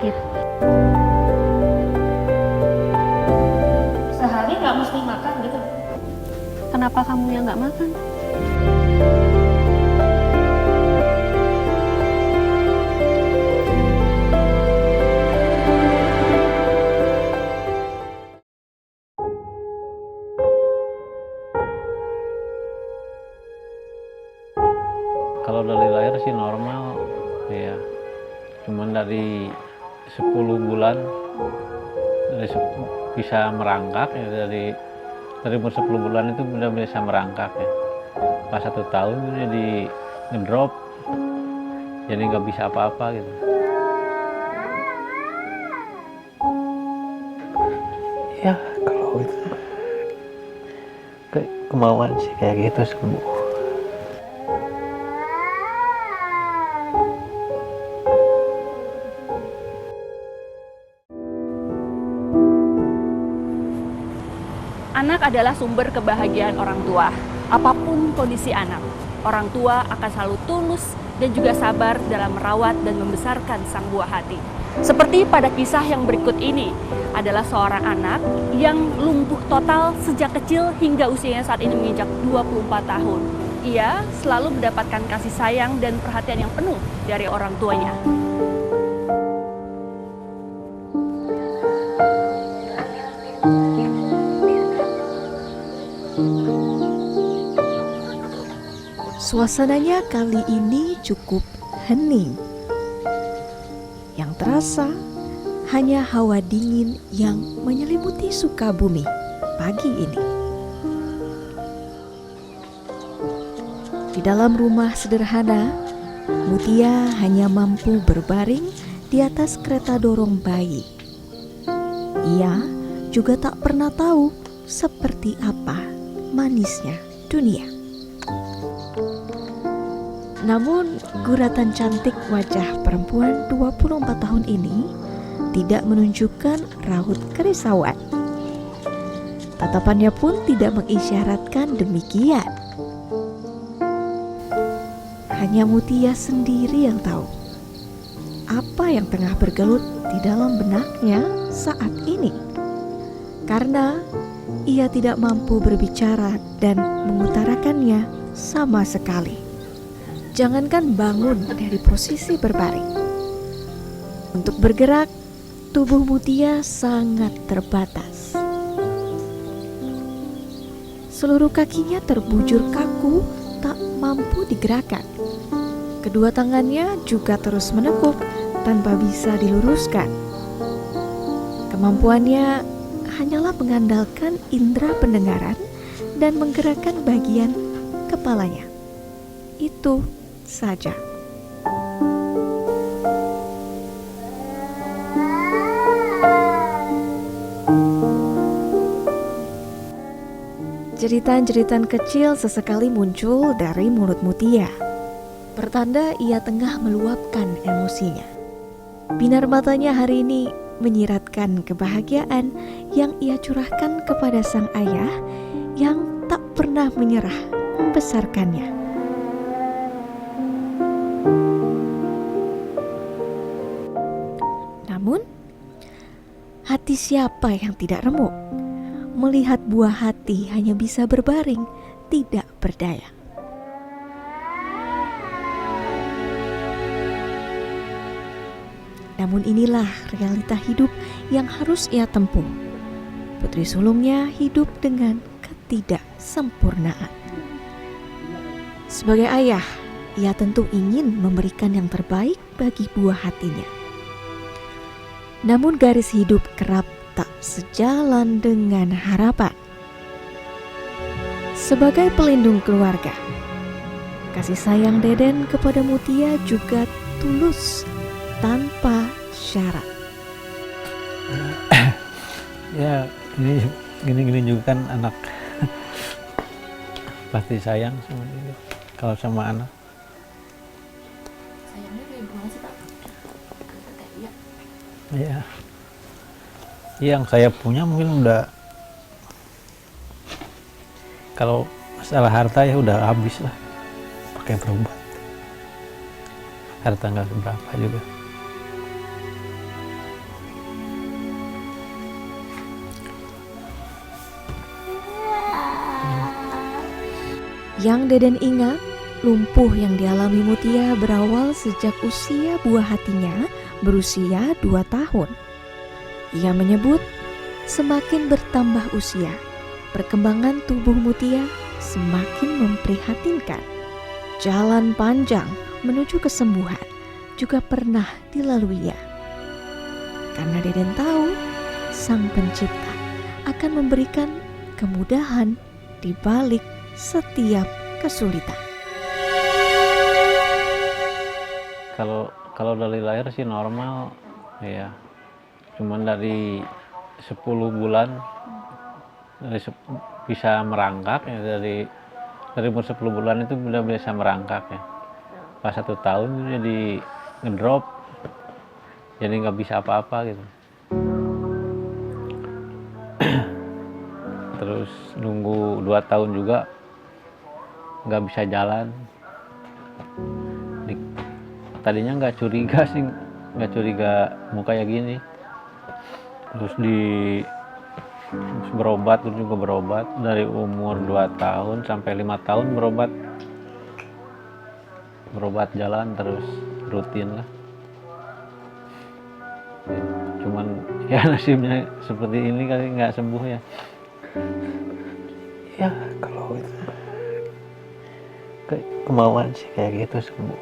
sakit. Sehari nggak mesti makan gitu. Kenapa kamu yang nggak makan? Kalau dari lahir sih normal ya, cuman dari 10 bulan bisa merangkak ya, dari umur 10 bulan itu udah bisa merangkak ya. Pas 1 tahun jadi ngedrop, jadi nggak bisa apa-apa gitu. Ya kalau itu kemauan sih kayak gitu sembuh. Anak adalah sumber kebahagiaan orang tua. Apapun kondisi anak, orang tua akan selalu tulus dan juga sabar dalam merawat dan membesarkan sang buah hati. Seperti pada kisah yang berikut ini, adalah seorang anak yang lumpuh total sejak kecil hingga usianya saat ini menginjak 24 tahun. Ia selalu mendapatkan kasih sayang dan perhatian yang penuh dari orang tuanya. Suasananya kali ini cukup hening. Yang terasa hanya hawa dingin yang menyelimuti Sukabumi pagi ini. Di dalam rumah sederhana, Mutia hanya mampu berbaring di atas kereta dorong bayi. Ia juga tak pernah tahu seperti apa manisnya dunia. Namun, guratan cantik wajah perempuan 24 tahun ini tidak menunjukkan raut kerisauan. Tatapannya pun tidak mengisyaratkan demikian. Hanya Mutia sendiri yang tahu apa yang tengah bergelut di dalam benaknya saat ini. Karena ia tidak mampu berbicara dan mengutarakannya sama sekali. Jangankan bangun dari posisi berbaring. Untuk bergerak, tubuh Mutia sangat terbatas. Seluruh kakinya terbujur kaku, tak mampu digerakkan. Kedua tangannya juga terus menekuk tanpa bisa diluruskan. Kemampuannya hanyalah mengandalkan indera pendengaran dan menggerakkan bagian kepalanya. Itu saja. Jeritan-jeritan kecil sesekali muncul dari mulut Mutia. Pertanda ia tengah meluapkan emosinya. Binar matanya hari ini menyiratkan kebahagiaan yang ia curahkan kepada sang ayah yang tak pernah menyerah membesarkannya. Namun, hati siapa yang tidak remuk? Melihat buah hati hanya bisa berbaring, tidak berdaya. Namun inilah realita hidup yang harus ia tempuh. Putri sulungnya hidup dengan ketidaksempurnaan. Sebagai ayah, ia tentu ingin memberikan yang terbaik bagi buah hatinya. Namun garis hidup kerap tak sejalan dengan harapan. Sebagai pelindung keluarga, kasih sayang Deden kepada Mutia juga tulus tanpa syarat. Ya gini juga kan anak pasti sayang sama dia kalau sama anak. Sayangnya kayak gimana sih, Pak? Ya, yang saya punya mungkin udah, kalau masalah harta ya udah habis lah, pakai berobat. Harta nggak seberapa juga. Yang Deden ingat, lumpuh yang dialami Mutia berawal sejak usia buah hatinya berusia 2 tahun. Ia menyebut semakin bertambah usia, perkembangan tubuh Mutia semakin memprihatinkan. Jalan panjang menuju kesembuhan juga pernah dilaluinya. Karena Deden tahu Sang Pencipta akan memberikan kemudahan di balik setiap kesulitan. Kalau dari lahir sih normal ya, cuman dari 10 bulan bisa merangkak ya, dari umur 10 bulan itu udah bisa merangkak ya. Pas 1 tahun jadi ngedrop, jadi nggak bisa apa-apa gitu. Terus nunggu 2 tahun juga nggak bisa jalan. Tadinya nggak curiga sih, nggak curiga mau kayak gini. Terus berobat, terus juga berobat dari umur 2 tahun sampai 5 tahun berobat jalan terus rutin lah. Cuman ya nasibnya seperti ini kali, nggak sembuh ya. Ya kalau itu kemauan sih kayak gitu sembuh.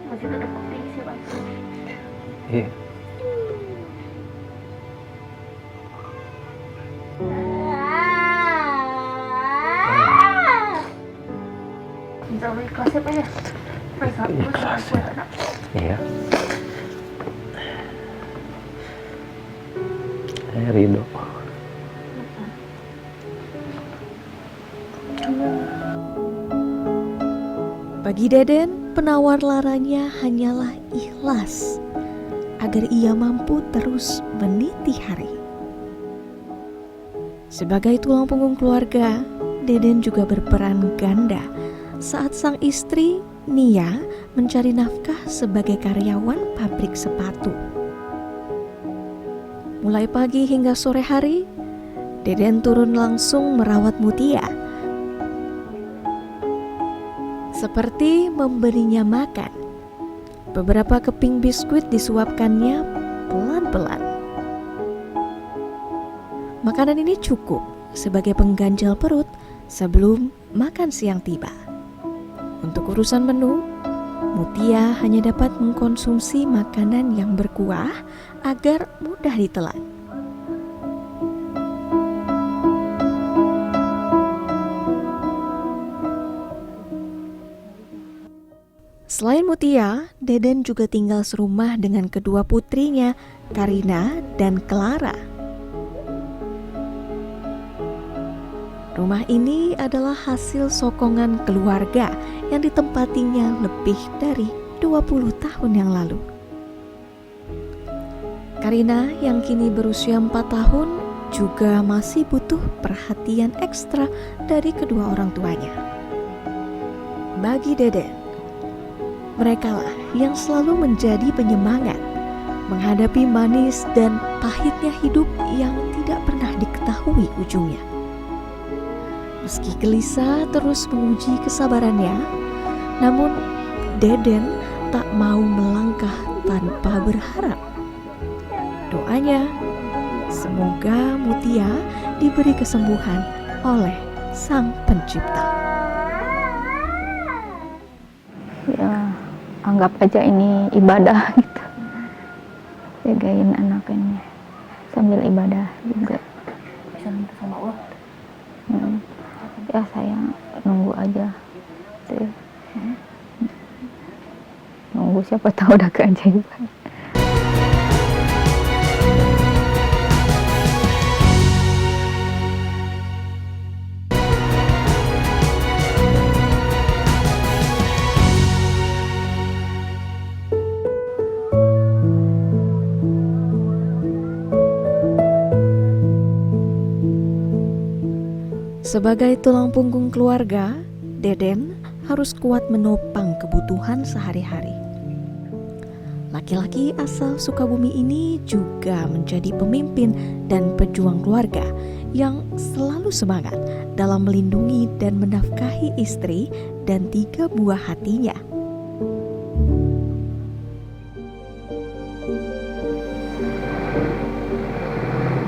Masih tetap optimis ya Pak? Iya. Insya Allah ikhlas ya Pak ya? Ikhlas ya. Iya. Saya ridho. Bagi Deden, penawar laranya hanyalah ikhlas agar ia mampu terus meniti hari. Sebagai tulang punggung keluarga, Deden juga berperan ganda saat sang istri, Nia, mencari nafkah sebagai karyawan pabrik sepatu. Mulai pagi hingga sore hari, Deden turun langsung merawat Mutia. Seperti memberinya makan. Beberapa keping biskuit disuapkannya pelan-pelan. Makanan ini cukup sebagai pengganjal perut sebelum makan siang tiba. Untuk urusan menu, Mutia hanya dapat mengkonsumsi makanan yang berkuah agar mudah ditelan. Selain Mutia, Deden juga tinggal serumah dengan kedua putrinya, Karina dan Clara. Rumah ini adalah hasil sokongan keluarga yang ditempatinya lebih dari 20 tahun yang lalu. Karina yang kini berusia 4 tahun juga masih butuh perhatian ekstra dari kedua orang tuanya. Bagi Deden, merekalah yang selalu menjadi penyemangat menghadapi manis dan pahitnya hidup yang tidak pernah diketahui ujungnya. Meski gelisah terus menguji kesabarannya, namun Deden tak mau melangkah tanpa berharap. Doanya, semoga Mutia diberi kesembuhan oleh Sang Pencipta. Ya, anggap aja ini ibadah gitu, jagain anak ini sambil ibadah juga. Bisa minta sama Allah. Ya saya nunggu aja gitu. Nunggu siapa tahu udah keajaiban. Sebagai tulang punggung keluarga, Deden harus kuat menopang kebutuhan sehari-hari. Laki-laki asal Sukabumi ini juga menjadi pemimpin dan pejuang keluarga yang selalu semangat dalam melindungi dan menafkahi istri dan 3 buah hatinya.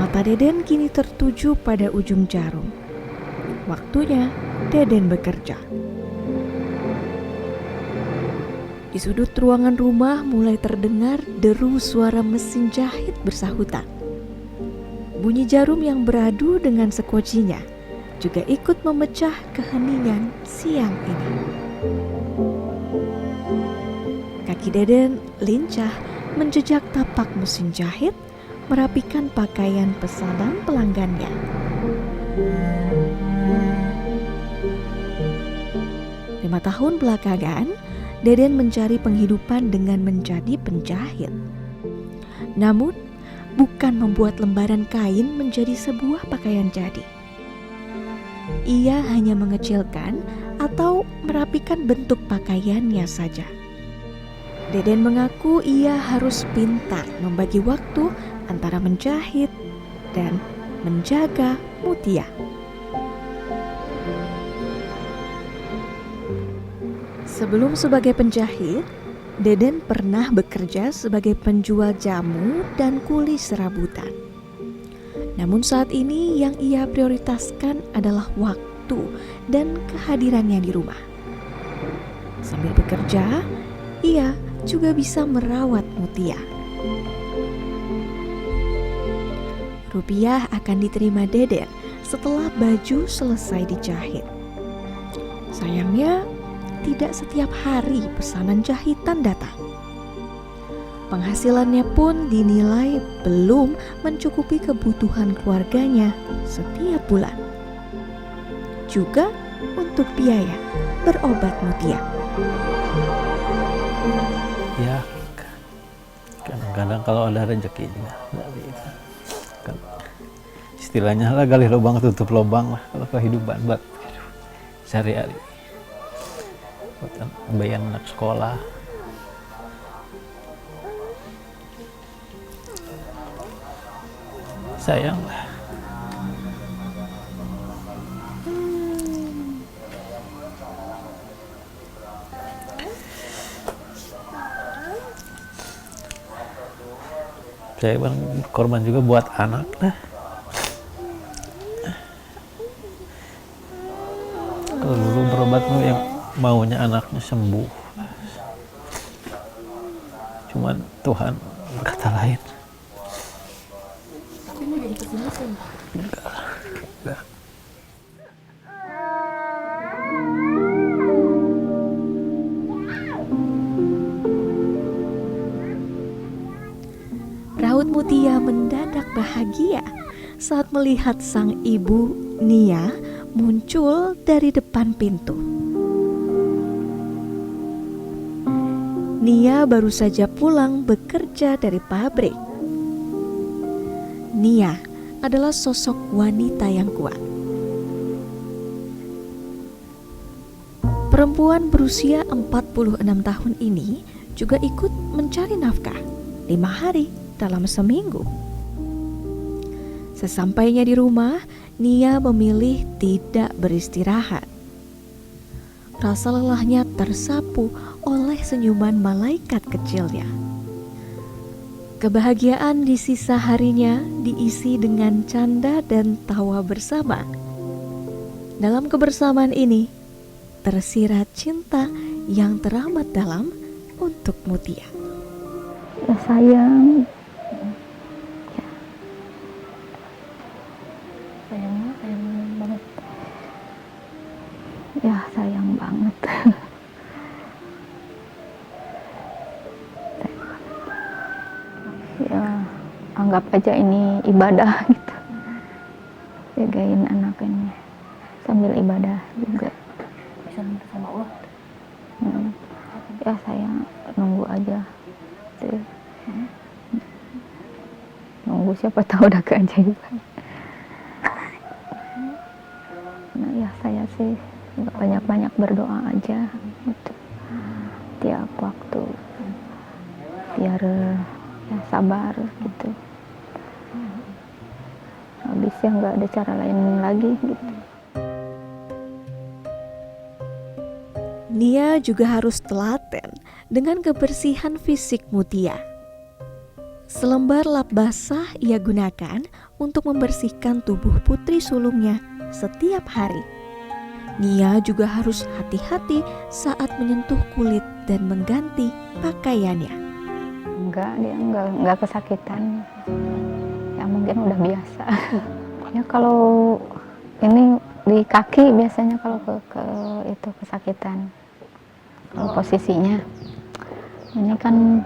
Mata Deden kini tertuju pada ujung jarum. Waktunya Deden bekerja. Di sudut ruangan rumah mulai terdengar deru suara mesin jahit bersahutan. Bunyi jarum yang beradu dengan sekocinya juga ikut memecah keheningan siang ini. Kaki Deden lincah menjejak tapak mesin jahit, merapikan pakaian pesanan pelanggannya. Lima tahun belakangan, Deden mencari penghidupan dengan menjadi penjahit. Namun, bukan membuat lembaran kain menjadi sebuah pakaian jadi. Ia hanya mengecilkan atau merapikan bentuk pakaiannya saja. Deden mengaku ia harus pintar membagi waktu antara menjahit dan menjaga Mutia. Sebelum sebagai penjahit, Deden pernah bekerja sebagai penjual jamu dan kuli serabutan. Namun saat ini yang ia prioritaskan adalah waktu dan kehadirannya di rumah. Sambil bekerja, ia juga bisa merawat Mutia. Rupiah akan diterima Deden setelah baju selesai dijahit. Sayangnya, tidak setiap hari pesanan jahitan datang. Penghasilannya pun dinilai belum mencukupi kebutuhan keluarganya setiap bulan. Juga untuk biaya berobat Mutia. Ya, kadang-kadang kalau ada rezeki juga. Istilahnya lah gali lubang tutup lubang lah kalau kehidupan buat sehari-hari. Buat bayar anak sekolah. Sayang lah. Saya korban juga buat anak lah. Kalau dulu berobat yang maunya anaknya sembuh, cuman Tuhan berkata lain. Enggak. Raut Mutia mendadak bahagia saat melihat sang ibu Nia muncul dari depan pintu. Nia baru saja pulang bekerja dari pabrik. Nia adalah sosok wanita yang kuat. Perempuan berusia 46 tahun ini juga ikut mencari nafkah 5 hari dalam seminggu. Sesampainya di rumah, Nia memilih tidak beristirahat. Rasa lelahnya tersapu oleh senyuman malaikat kecilnya. Kebahagiaan di sisa harinya diisi dengan canda dan tawa bersama. Dalam kebersamaan ini, tersirat cinta yang teramat dalam untuk Mutia. Ya sayang. Sayang banget. Ya sayang banget. Ya anggap aja ini ibadah gitu. Jagain anak ini sambil ibadah juga. Bisa minta sama Allah. Ya sayang, nunggu aja. Tuh. Nunggu siapa tahu ada keajaiban. Nah ya saya sih banyak-banyak berdoa aja gitu. Tiap waktu biar ya sabar gitu. Habis ya nggak ada cara lain lagi gitu. Nia juga harus telaten dengan kebersihan fisik Mutia. Selembar lap basah ia gunakan untuk membersihkan tubuh putri sulungnya setiap hari. Nia juga harus hati-hati saat menyentuh kulit dan mengganti pakaiannya. Dia nggak kesakitan. Ya mungkin udah biasa. Ya kalau ini di kaki biasanya kalau ke itu kesakitan. Kalau posisinya ini kan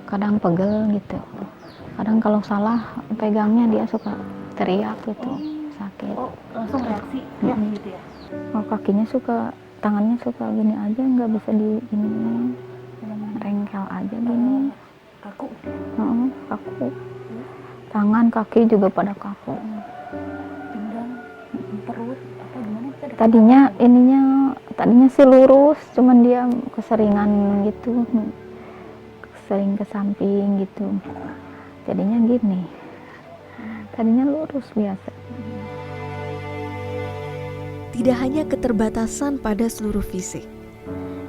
kadang pegel gitu. Kadang kalau salah pegangnya dia suka teriak gitu, sakit. Oh, langsung reaksi ya gitu ya. Oh, kakinya suka, tangannya suka gini aja, nggak bisa di ini, rengkel aja gini. Kaku. Kaku. Tangan, kaki juga pada kaku. Pinggang, perut apa gimana? Tadinya sih lurus, cuman dia keseringan gitu, sering ke samping gitu. Jadinya gini. Tadinya lurus biasa. Tidak hanya keterbatasan pada seluruh fisik,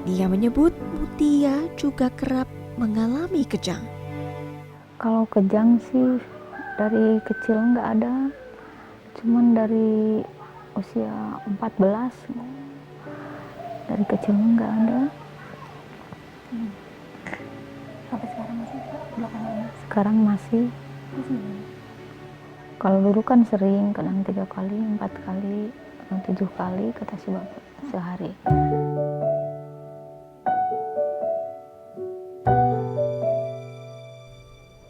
dia menyebut Mutia juga kerap mengalami kejang. Kalau kejang sih dari kecil nggak ada, cuman dari usia 14 dari kecil nggak ada. Sampai sekarang masih belakangan ini. Sekarang masih. Kalau dulu kan sering, kadang 3 kali, 4 kali, 7 kali kata si bapak sehari.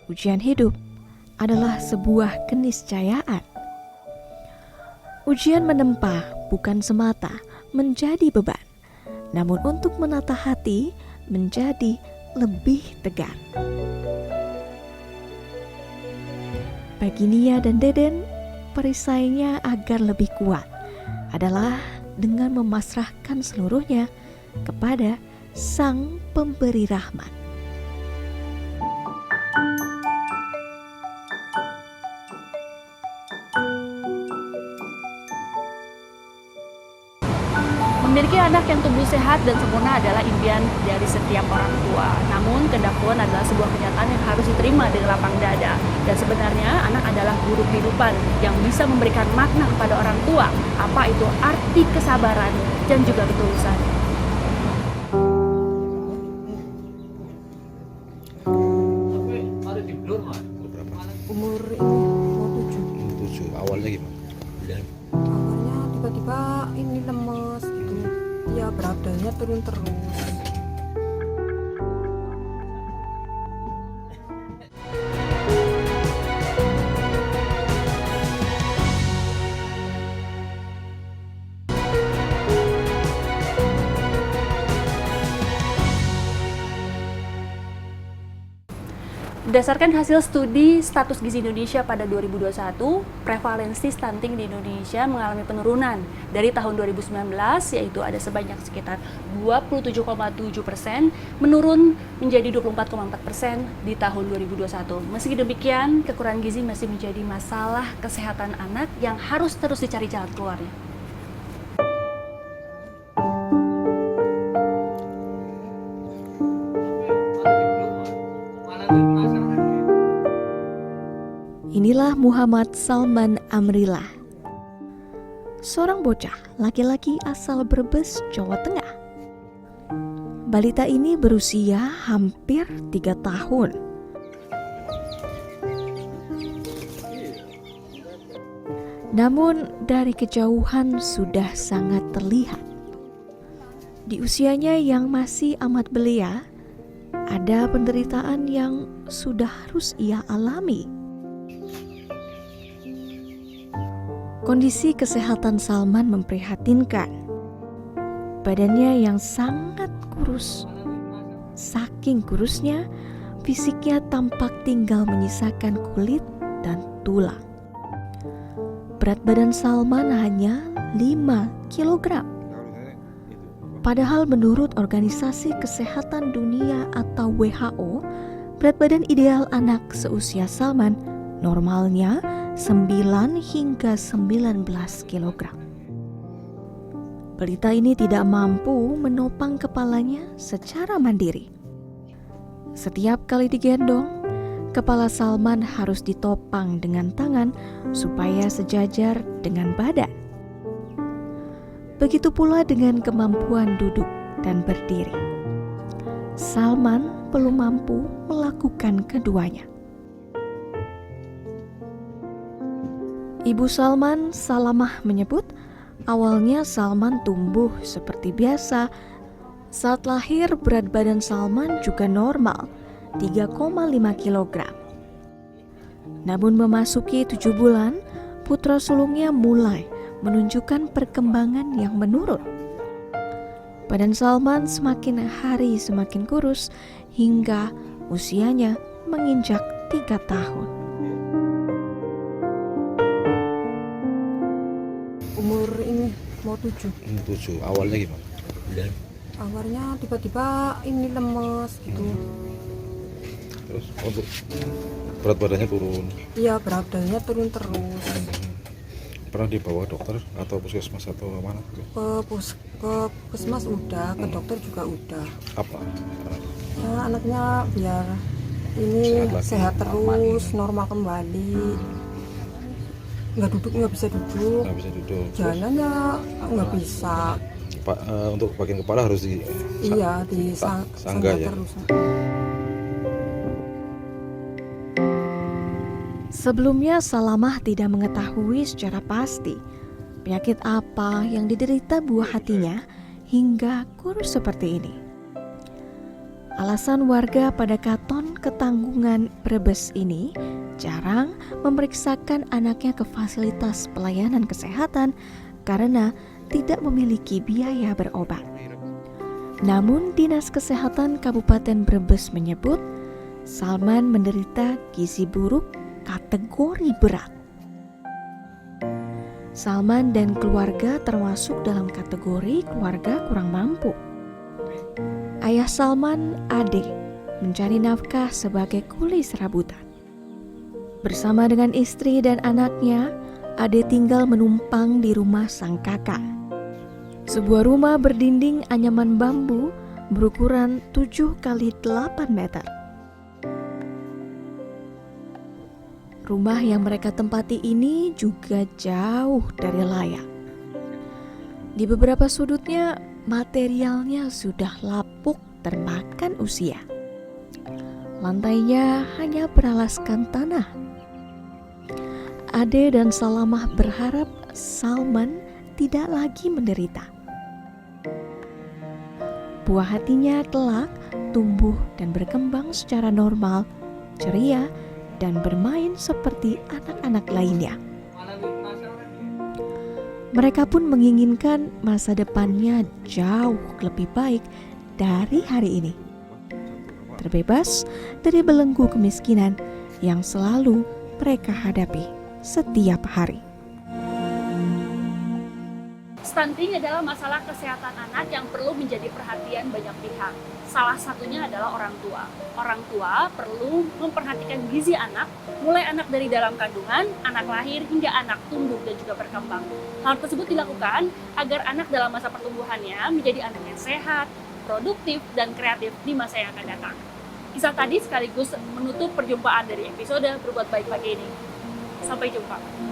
Ujian hidup adalah sebuah keniscayaan. Ujian menempa bukan semata menjadi beban, namun untuk menata hati menjadi lebih tegar. Bagi Nia dan Deden, perisainya agar lebih kuat adalah dengan memasrahkan seluruhnya kepada Sang Pemberi Rahmat. Memiliki anak yang tumbuh sehat dan sempurna adalah impian dari setiap orang tua. Namun, kehendak Tuhan adalah sebuah kenyataan yang harus diterima dengan lapang dada. Dan sebenarnya, anak adalah guru kehidupan yang bisa memberikan makna kepada orang tua. Apa itu arti kesabaran dan juga ketulusan. Umur ini mau 7. Awalnya gimana? Awalnya tiba-tiba ini lemes gitu. Ya berat badannya turun terus. Berdasarkan hasil studi status gizi Indonesia pada 2021, prevalensi stunting di Indonesia mengalami penurunan dari tahun 2019, yaitu ada sebanyak sekitar 27,7%, menurun menjadi 24,4% di tahun 2021. Meski demikian, kekurangan gizi masih menjadi masalah kesehatan anak yang harus terus dicari jalan keluarnya. Inilah Muhammad Salman Amrillah, seorang bocah laki-laki asal Brebes, Jawa Tengah. Balita ini berusia hampir 3 tahun. Namun dari kejauhan sudah sangat terlihat. Di usianya yang masih amat belia, ada penderitaan yang sudah harus ia alami. Kondisi kesehatan Salman memprihatinkan. Badannya yang sangat kurus. Saking kurusnya, fisiknya tampak tinggal menyisakan kulit dan tulang. Berat badan Salman hanya 5 kg. Padahal menurut Organisasi Kesehatan Dunia atau WHO, berat badan ideal anak seusia Salman normalnya 9 hingga 19 kg. Pelita ini tidak mampu menopang kepalanya secara mandiri. Setiap kali digendong, kepala Salman harus ditopang dengan tangan supaya sejajar dengan badan. Begitu pula dengan kemampuan duduk dan berdiri. Salman belum mampu melakukan keduanya. Ibu Salman, Salamah, menyebut awalnya Salman tumbuh seperti biasa. Saat lahir berat badan Salman juga normal, 3,5 kg. Namun memasuki 7 bulan, putra sulungnya mulai menunjukkan perkembangan yang menurun. Badan Salman semakin hari semakin kurus hingga usianya menginjak 3 tahun. Umur ini mau 7. 7. Awalnya gimana? Awalnya tiba-tiba ini lemes gitu. Terus untuk berat badannya turun. Iya, berat badannya turun terus. Pernah dibawa dokter atau puskesmas atau mana? Ke puskesmas udah, ke dokter juga udah. Apa? Ya, anaknya biar ini sehat terus, normal kembali. Nggak bisa duduk. Nggak bisa duduk. Jalannya nggak bisa. Untuk bagian kepala harus di Iya, di sangga ya. terus. Sebelumnya Salamah tidak mengetahui secara pasti penyakit apa yang diderita buah hatinya hingga kurus seperti ini. Alasan warga pada Katon Ketanggungan Brebes ini jarang memeriksakan anaknya ke fasilitas pelayanan kesehatan karena tidak memiliki biaya berobat. Namun Dinas Kesehatan Kabupaten Brebes menyebut Salman menderita gizi buruk kategori berat. Salman dan keluarga termasuk dalam kategori keluarga kurang mampu. Ayah Salman, Ade, mencari nafkah sebagai kuli serabutan. Bersama dengan istri dan anaknya, Ade tinggal menumpang di rumah sang kakak. Sebuah rumah berdinding anyaman bambu berukuran 7 x 8 meter. Rumah yang mereka tempati ini juga jauh dari layak. Di beberapa sudutnya, materialnya sudah lapuk termakan usia. Lantainya hanya beralaskan tanah. Ade dan Salamah berharap Salman tidak lagi menderita. Buah hatinya kelak tumbuh dan berkembang secara normal, ceria, dan bermain seperti anak-anak lainnya. Mereka pun menginginkan masa depannya jauh lebih baik dari hari ini. Terbebas dari belenggu kemiskinan yang selalu mereka hadapi setiap hari. Stunting adalah masalah kesehatan anak yang perlu menjadi perhatian banyak pihak. Salah satunya adalah orang tua. Orang tua perlu memperhatikan gizi anak, mulai anak dari dalam kandungan, anak lahir, hingga anak tumbuh dan juga berkembang. Hal tersebut dilakukan agar anak dalam masa pertumbuhannya menjadi anak yang sehat, produktif, dan kreatif di masa yang akan datang. Kisah tadi sekaligus menutup perjumpaan dari episode Berbuat Baik pagi ini. Sampai jumpa.